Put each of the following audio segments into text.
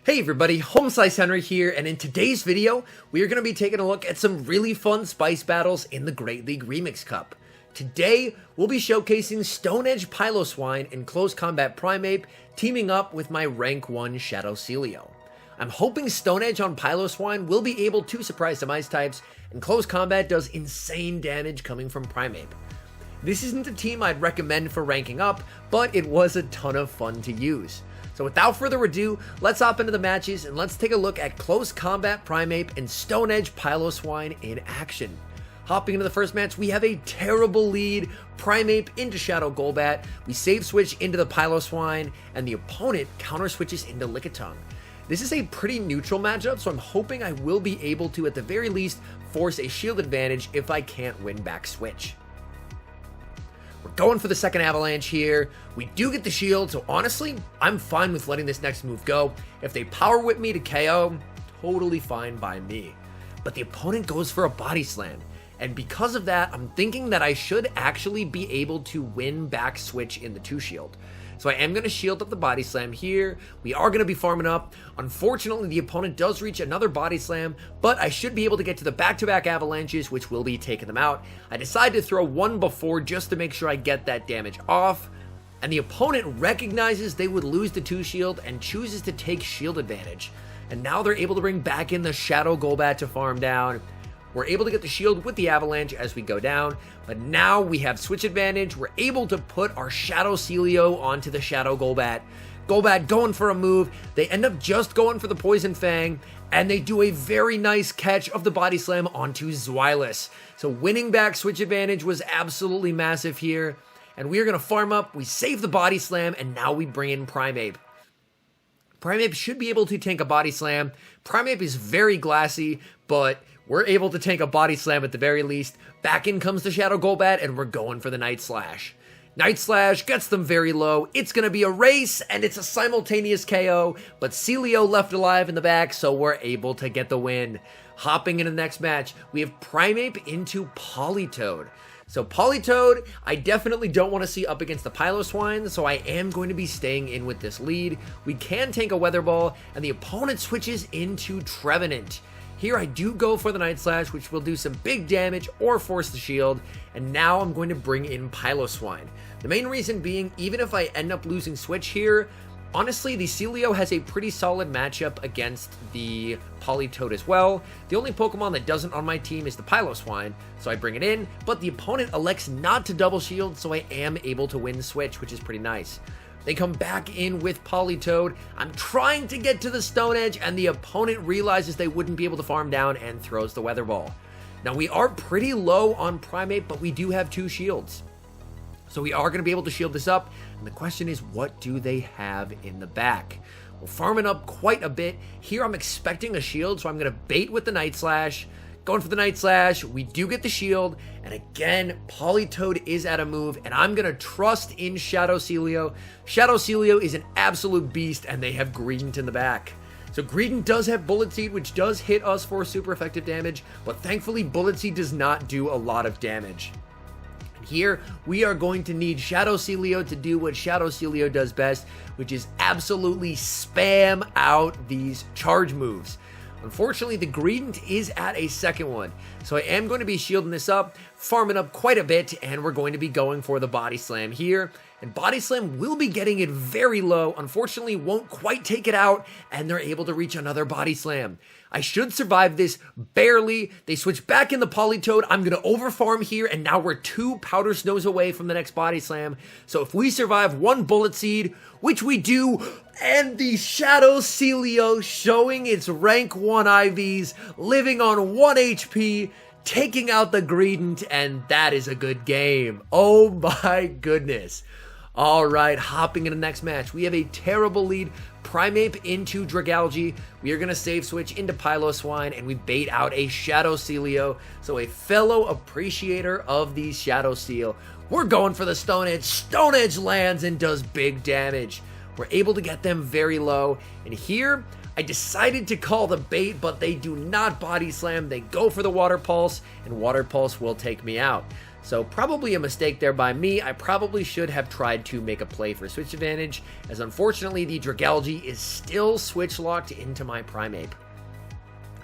Hey everybody, HomeSliceHenry here, and in today's video, we are going to be taking a look at some really fun spice battles in the Great League Remix Cup. Today, we'll be showcasing Stone Edge PILOSWINE and Close Combat PRIMEAPE teaming up with my Rank 1 Shadow Sealeo. I'm hoping Stone Edge on PILOSWINE will be able to surprise some ice types, and Close Combat does insane damage coming from PRIMEAPE. This isn't a team I'd recommend for ranking up, but it was a ton of fun to use. So without further ado, let's hop into the matches and let's take a look at Close Combat PRIMEAPE and Stone Edge PILOSWINE in action. Hopping into the first match, we have a terrible lead, PRIMEAPE into Shadow Golbat, we save switch into the PILOSWINE, and the opponent counter switches into Lickitung. This is a pretty neutral matchup, so I'm hoping I will be able to, at the very least, force a shield advantage if I can't win back switch. We're going for the second avalanche here. We do get the shield, so honestly, I'm fine with letting this next move go. If they power whip me to KO, totally fine by me. But the opponent goes for a body slam, and because of that, I'm thinking that I should actually be able to win back switch in the 2 shield. So I am going to shield up the body slam here. We are going to be farming up. Unfortunately, the opponent does reach another body slam, but I should be able to get to the back-to-back avalanches, which will be taking them out. I decided to throw one before just to make sure I get that damage off. And the opponent recognizes they would lose the 2 shield and chooses to take shield advantage. And now they're able to bring back in the Shadow Golbat to farm down. We're able to get the shield with the avalanche as we go down, but now we have switch advantage. We're able to put our Shadow Sealeo onto the Shadow Golbat. Golbat going for a move. They end up just going for the Poison Fang, and they do a very nice catch of the body slam onto Zweilous. So winning back switch advantage was absolutely massive here, and we are going to farm up. We save the body slam, and now we bring in PRIMEAPE. PRIMEAPE should be able to tank a body slam. PRIMEAPE is very glassy, but we're able to tank a body slam at the very least. Back in comes the Shadow Golbat, and we're going for the Night Slash. Night Slash gets them very low. It's going to be a race, and it's a simultaneous KO, but Sealeo left alive in the back, so we're able to get the win. Hopping into the next match, we have PRIMEAPE into Politoed. So Politoed, I definitely don't want to see up against the PILOSWINE, so I am going to be staying in with this lead. We can tank a Weather Ball, and the opponent switches into Trevenant. Here I do go for the Night Slash, which will do some big damage or force the shield, and now I'm going to bring in PILOSWINE. The main reason being, even if I end up losing switch here, honestly, the Sealeo has a pretty solid matchup against the Politoed as well. The only Pokemon that doesn't on my team is the PILOSWINE, so I bring it in, but the opponent elects not to double shield, so I am able to win switch, which is pretty nice. They come back in with Politoed. I'm trying to get to the Stone Edge, and the opponent realizes they wouldn't be able to farm down and throws the Weather Ball. Now, we are pretty low on PRIMEAPE, but we do have 2 shields. So we are going to be able to shield this up, and the question is, what do they have in the back? We're farming up quite a bit. Here I'm expecting a shield, so I'm going to bait with the Night Slash. Going for the Night Slash, we do get the shield, and again, Politoed is at a move, and I'm going to trust in Shadow Sealeo. Shadow Sealeo is an absolute beast, and they have Greedent in the back. So Greedent does have Bullet Seed, which does hit us for super effective damage, but thankfully Bullet Seed does not do a lot of damage. And here, we are going to need Shadow Sealeo to do what Shadow Sealeo does best, which is absolutely spam out these charge moves. Unfortunately, the Greedent is at a second one, so I am going to be shielding this up, farming up quite a bit, and we're going to be going for the Body Slam here. And Body Slam will be getting it very low, unfortunately won't quite take it out, and they're able to reach another Body Slam. I should survive this barely. They switch back in the Politoed. I'm going to overfarm here, and now we're 2 Powder Snows away from the next Body Slam. So if we survive 1 Bullet Seed, which we do, and the Shadow Sealeo showing its rank 1 IVs, living on 1 HP, taking out the Greedent, and that is a good game. Oh my goodness. Alright, hopping in the next match. We have a terrible lead. PRIMEAPE into Drauglge. We are going to save switch into PILOSWINE, and we bait out a Shadow Sealeo. So a fellow appreciator of the Shadow Seal. We're going for the Stone Edge. Stone Edge lands and does big damage. We're able to get them very low. And here, I decided to call the bait, but they do not body slam. They go for the Water Pulse, and Water Pulse will take me out. So probably a mistake there by me. I probably should have tried to make a play for switch advantage, as unfortunately the Drauglge is still switch locked into my Primeape.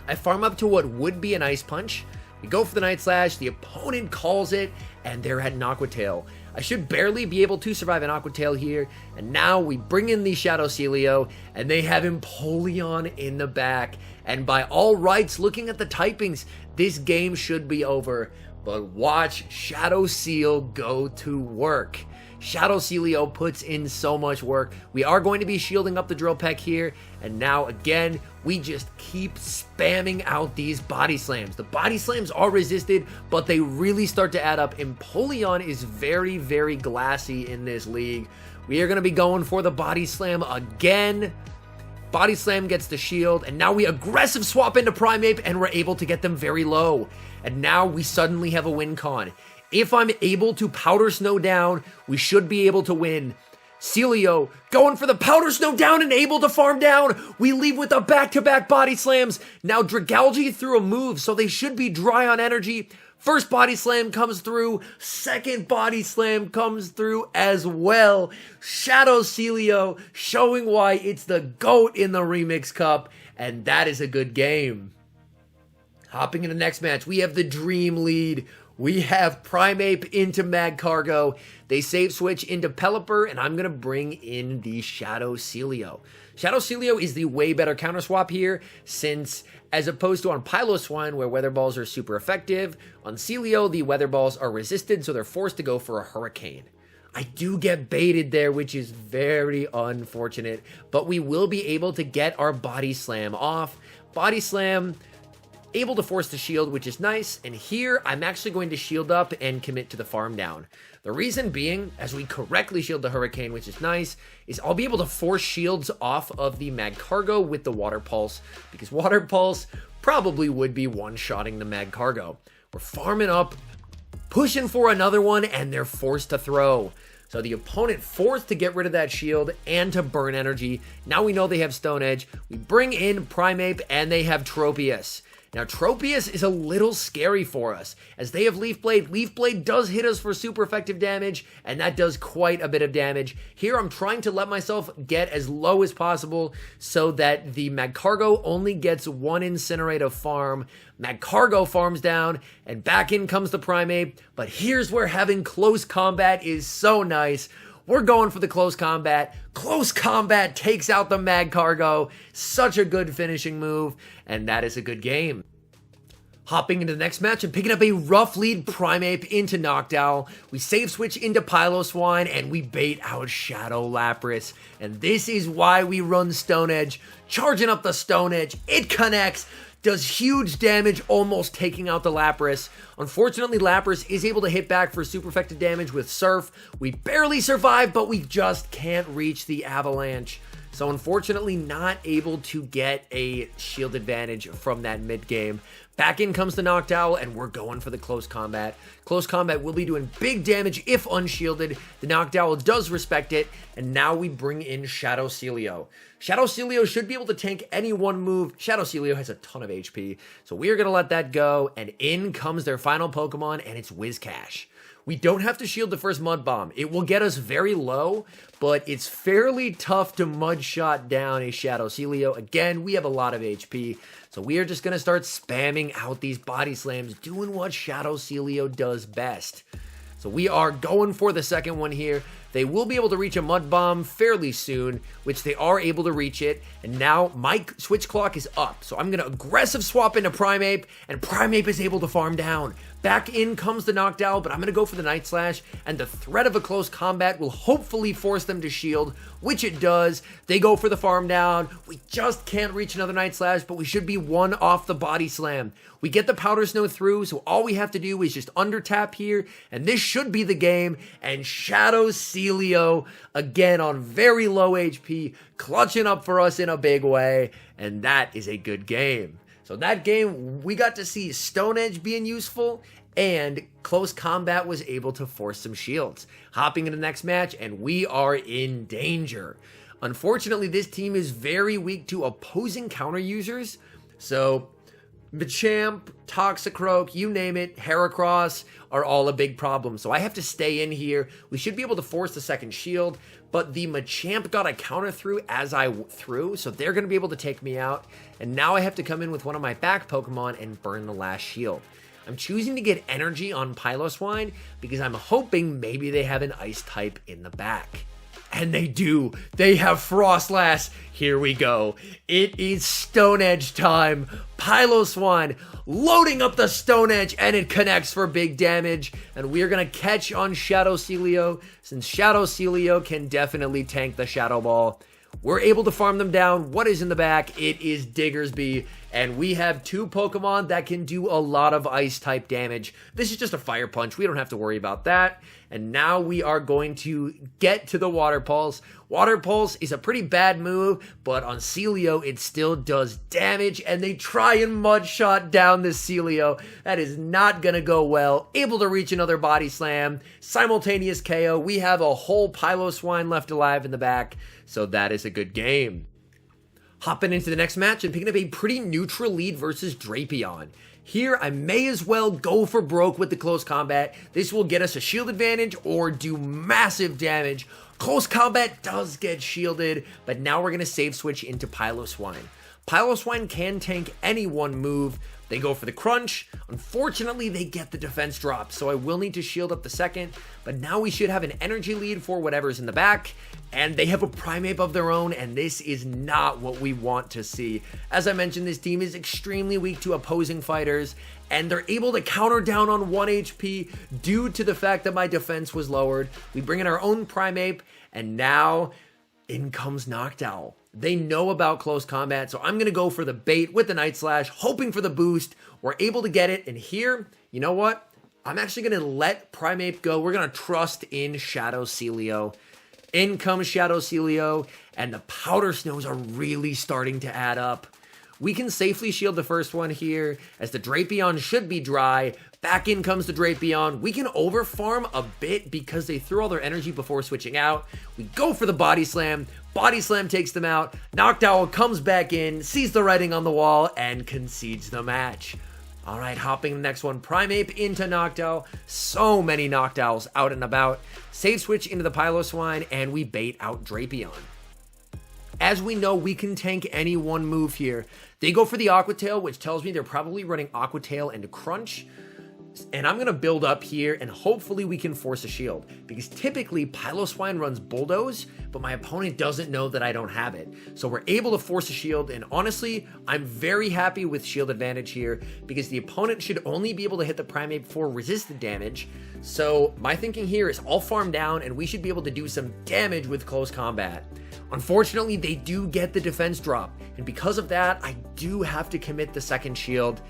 I farm up to what would be an Ice Punch. We go for the Night Slash, the opponent calls it, and they're at an Aqua Tail. I should barely be able to survive an Aqua Tail here, and now we bring in the Shadow Sealeo, and they have Empoleon in the back. And by all rights, looking at the typings, this game should be over. But watch Shadow Seal go to work. Shadow Sealeo puts in so much work. We are going to be shielding up the Drill Peck here, and now again, we just keep spamming out these Body Slams. The Body Slams are resisted, but they really start to add up. Empoleon is very, very glassy in this league. We are going to be going for the Body Slam again. Body Slam gets the shield, and now we aggressive swap into Primeape, and we're able to get them very low. And now we suddenly have a win con. If I'm able to Powder Snow down, we should be able to win. Sealeo going for the Powder Snow down and able to farm down. We leave with the back-to-back Body Slams. Now Drauglge threw a move, so they should be dry on energy. First Body Slam comes through. Second Body Slam comes through as well. Shadow Sealeo showing why it's the GOAT in the Remix Cup. And that is a good game. Hopping in the next match, we have the Dream Lead. We have Primeape into Magcargo. They save switch into Pelipper, and I'm going to bring in the Shadow Sealeo. Shadow Sealeo is the way better counter swap here, since as opposed to on PILOSWINE, where Weather Balls are super effective, on Sealeo, the Weather Balls are resisted, so they're forced to go for a Hurricane. I do get baited there, which is very unfortunate, but we will be able to get our Body Slam off. Body Slam, able to force the shield, which is nice, and here I'm actually going to shield up and commit to the farm down. The reason being, as we correctly shield the Hurricane, which is nice, is I'll be able to force shields off of the Magcargo with the Water Pulse, because Water Pulse probably would be one-shotting the Magcargo. We're farming up, pushing for another one, and they're forced to throw. So the opponent forced to get rid of that shield and to burn energy. Now we know they have Stone Edge. We bring in Primeape, and they have Tropius. Now, Tropius is a little scary for us, as they have Leaf Blade. Leaf Blade does hit us for super effective damage, and that does quite a bit of damage. Here, I'm trying to let myself get as low as possible so that the Magcargo only gets one Incinerate farm. Magcargo farms down, and back in comes the Primeape. But here's where having close combat is so nice. We're going for the close combat. Close combat takes out the Magcargo. Such a good finishing move, and that is a good game. Hopping into the next match and picking up a rough lead Primeape into Noctowl. We save switch into PILOSWINE, and we bait out Shadow Lapras. And this is why we run Stone Edge. Charging up the Stone Edge. It connects. Does huge damage, almost taking out the Lapras. Unfortunately, Lapras is able to hit back for super effective damage with Surf. We barely survive, but we just can't reach the Avalanche. So unfortunately, not able to get a shield advantage from that mid game. Back in comes the Noctowl, and we're going for the close combat. Close combat will be doing big damage if unshielded. The Noctowl does respect it, and now we bring in Shadow Sealeo. Shadow Sealeo should be able to tank any one move. Shadow Sealeo has a ton of HP, so we are going to let that go, and in comes their final Pokemon, and it's Wiscash. We don't have to shield the first Mud Bomb. It will get us very low, but it's fairly tough to Mud Shot down a Shadow Sealeo. Again, we have a lot of HP, so we are just going to start spamming out these Body Slams, doing what Shadow Sealeo does best. So we are going for the second one here. They will be able to reach a Mud Bomb fairly soon, which they are able to reach it. And now my switch clock is up. So I'm going to aggressive swap into Primeape, and Primeape is able to farm down. Back in comes the Noctowl, but I'm going to go for the Night Slash, and the threat of a close combat will hopefully force them to shield, which it does. They go for the farm down. We just can't reach another Night Slash, but we should be one off the Body Slam. We get the Powder Snow through, so all we have to do is just under tap here, and this should be the game. And Shadow Sealeo, again on very low HP, clutching up for us in a big way, and that is a good game. So that game, we got to see Stone Edge being useful, and close combat was able to force some shields. Hopping into the next match, and we are in danger. Unfortunately, this team is very weak to opposing counter users, so Machamp, Toxicroak, you name it, Heracross are all a big problem. So I have to stay in here. We should be able to force the second shield, but the Machamp got a counter through as I threw, so they're going to be able to take me out. And now I have to come in with one of my back Pokemon and burn the last shield. I'm choosing to get energy on PILOSWINE because I'm hoping maybe they have an ice type in the back. And they do. They have Frostlass. Here we go. It is Stone Edge time. PILOSWINE loading up the Stone Edge, and it connects for big damage. And we are going to catch on Shadow Sealeo, since Shadow Sealeo can definitely tank the Shadow Ball. We're able to farm them down. What is in the back? It is Diggersby. And we have two Pokemon that can do a lot of ice type damage. This is just a Fire Punch. We don't have to worry about that. And now we are going to get to the Water Pulse. Water Pulse is a pretty bad move, but on Sealeo, it still does damage. And they try and Mud Shot down this Sealeo. That is not going to go well. Able to reach another Body Slam. Simultaneous KO. We have a whole PILOSWINE left alive in the back. So that is a good game. Hopping into the next match and picking up a pretty neutral lead versus Drapion. Here, I may as well go for broke with the close combat. This will get us a shield advantage or do massive damage. Close combat does get shielded, but now we're going to save switch into PILOSWINE. PILOSWINE can tank any one move. They go for the crunch. Unfortunately, they get the defense drop, so I will need to shield up the second, but now we should have an energy lead for whatever's in the back, and they have a Primeape of their own, and this is not what we want to see. As I mentioned, this team is extremely weak to opposing fighters, and they're able to counter down on 1 HP due to the fact that my defense was lowered. We bring in our own Primeape, and now in comes Noctowl. They know about close combat, so I'm going to go for the bait with the Night Slash, hoping for the boost. We're able to get it, and here, you know what? I'm actually going to let Primeape go. We're going to trust in Shadow Sealeo. In comes Shadow Sealeo, and the Powder Snows are really starting to add up. We can safely shield the first one here, as the Drapion should be dry. Back in comes the Drapion. We can overfarm a bit because they threw all their energy before switching out. We go for the Body Slam. Body Slam takes them out. Noctowl comes back in, sees the writing on the wall, and concedes the match. All right, hopping the next one. Primeape into Noctowl. So many Noctowls out and about. Save switch into the PILOSWINE, and we bait out Drapion. As we know, we can tank any one move here. They go for the Aqua Tail, which tells me they're probably running Aqua Tail into Crunch. And I'm going to build up here, and hopefully we can force a shield. Because typically, PILOSWINE runs Bulldoze, but my opponent doesn't know that I don't have it. So we're able to force a shield, and honestly, I'm very happy with shield advantage here, because the opponent should only be able to hit the Primeape for resisted damage. So my thinking here is I'll farm down, and we should be able to do some damage with close combat. Unfortunately, they do get the defense drop, and because of that, I do have to commit the second shield.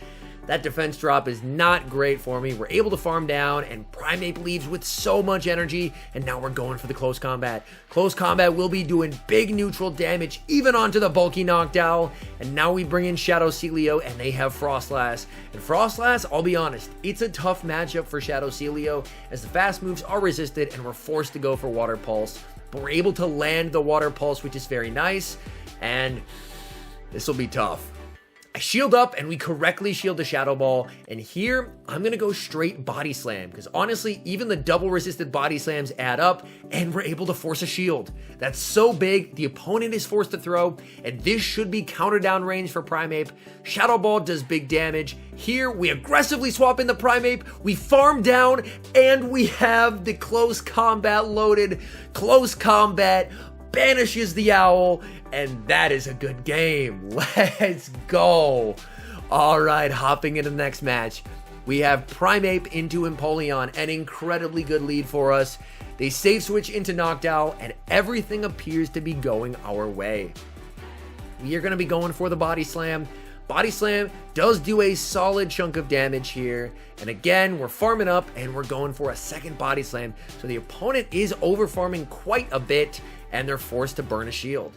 That defense drop is not great for me. We're able to farm down, and Primeape leaves with so much energy, and now we're going for the close combat. Close combat will be doing big neutral damage, even onto the bulky Noctowl, and now we bring in Shadow Sealeo, and they have Frostlass. And Frostlass, I'll be honest, it's a tough matchup for Shadow Sealeo, as the fast moves are resisted, and we're forced to go for Water Pulse. But we're able to land the Water Pulse, which is very nice, and this will be tough. I shield up, and we correctly shield the Shadow Ball, and here, I'm going to go straight Body Slam, because honestly, even the double resisted Body Slams add up, and we're able to force a shield. That's so big, the opponent is forced to throw, and this should be counter down range for Primeape. Shadow Ball does big damage. Here, we aggressively swap in the Primeape, we farm down, and we have the close combat loaded. Close combat banishes the owl, and that is a good game. Let's go. All right, hopping into the next match. We have Primeape into Empoleon, an incredibly good lead for us. They save switch into Noctowl, and everything appears to be going our way. We are going to be going for the Body Slam. Body Slam does do a solid chunk of damage here. And again, we're farming up, and we're going for a second Body Slam. So the opponent is over farming quite a bit, and they're forced to burn a shield.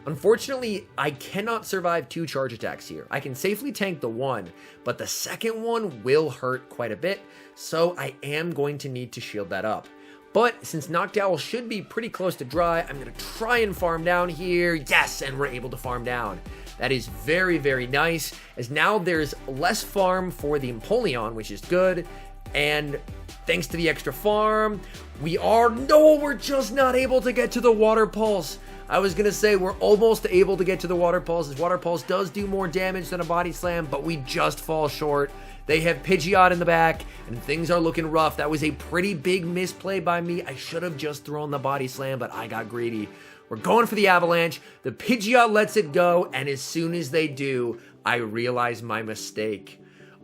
Unfortunately, I cannot survive 2 charge attacks here. I can safely tank the one, but the second one will hurt quite a bit, so I am going to need to shield that up. But since Noctowl should be pretty close to dry, I'm going to try and farm down here. Yes, and we're able to farm down. That is very, very nice, as now there's less farm for the Empoleon, which is good. And thanks to the extra farm, we're just not able to get to the Water Pulse. I was going to say we're almost able to get to the Water Pulse, as Water Pulse does do more damage than a Body Slam, but we just fall short. They have Pidgeot in the back, and things are looking rough. That was a pretty big misplay by me. I should have just thrown the Body Slam, but I got greedy. We're going for the Avalanche. The Pidgeot lets it go, and as soon as they do, I realize my mistake.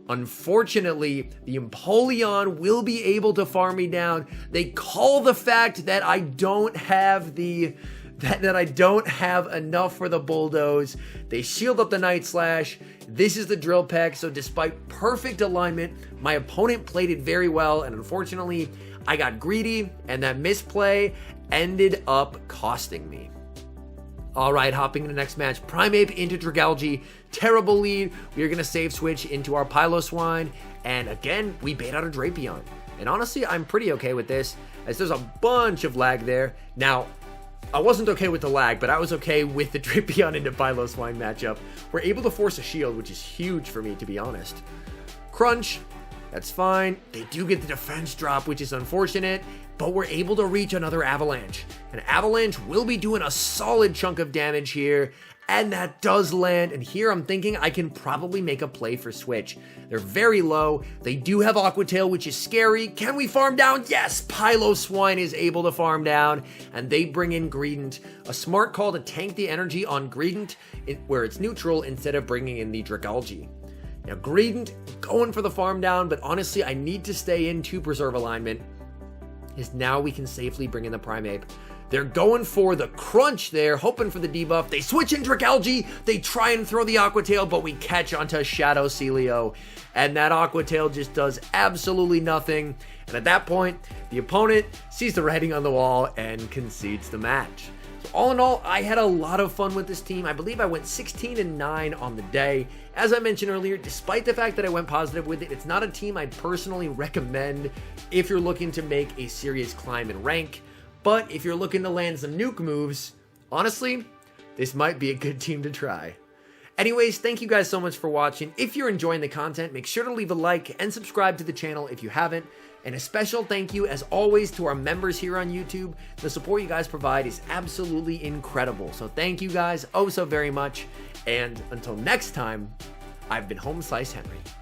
Unfortunately, the Empoleon will be able to farm me down. They call the fact that I don't have that I don't have enough for the Bulldoze. They shield up the Night Slash. This is the Drill Peck, so despite perfect alignment, my opponent played it very well, and unfortunately, I got greedy, and that misplay ended up costing me. Alright, hopping into the next match, Primeape into Drauglge, terrible lead. We are going to save switch into our PILOSWINE, and again, we bait out a Drapion. And honestly, I'm pretty okay with this, as there's a bunch of lag there. Now, I wasn't okay with the lag, but I was okay with the Drapion into PILOSWINE matchup. We're able to force a shield, which is huge for me, to be honest. Crunch, that's fine. They do get the defense drop, which is unfortunate, but we're able to reach another Avalanche. An Avalanche will be doing a solid chunk of damage here, and that does land, and here I'm thinking I can probably make a play for switch. They're very low. They do have Aqua Tail, which is scary. Can we farm down? Yes, PILOSWINE is able to farm down, and they bring in Greedent. A smart call to tank the energy on Greedent where it's neutral instead of bringing in the Drauglge. Now, Greedent going for the farm down, but honestly, I need to stay in to preserve alignment, as now we can safely bring in the Primeape. They're going for the Crunch there, hoping for the debuff. They switch in Drauglge. They try and throw the Aqua Tail, but we catch onto Shadow Sealeo. And that Aqua Tail just does absolutely nothing. And at that point, the opponent sees the writing on the wall and concedes the match. So all in all, I had a lot of fun with this team. I believe I went 16-9 on the day. As I mentioned earlier, despite the fact that I went positive with it, it's not a team I'd personally recommend if you're looking to make a serious climb in rank. But if you're looking to land some nuke moves, honestly, this might be a good team to try. Anyways, thank you guys so much for watching. If you're enjoying the content, make sure to leave a like and subscribe to the channel if you haven't. And a special thank you, as always, to our members here on YouTube. The support you guys provide is absolutely incredible. So thank you guys oh so very much. And until next time, I've been HomeSliceHenry.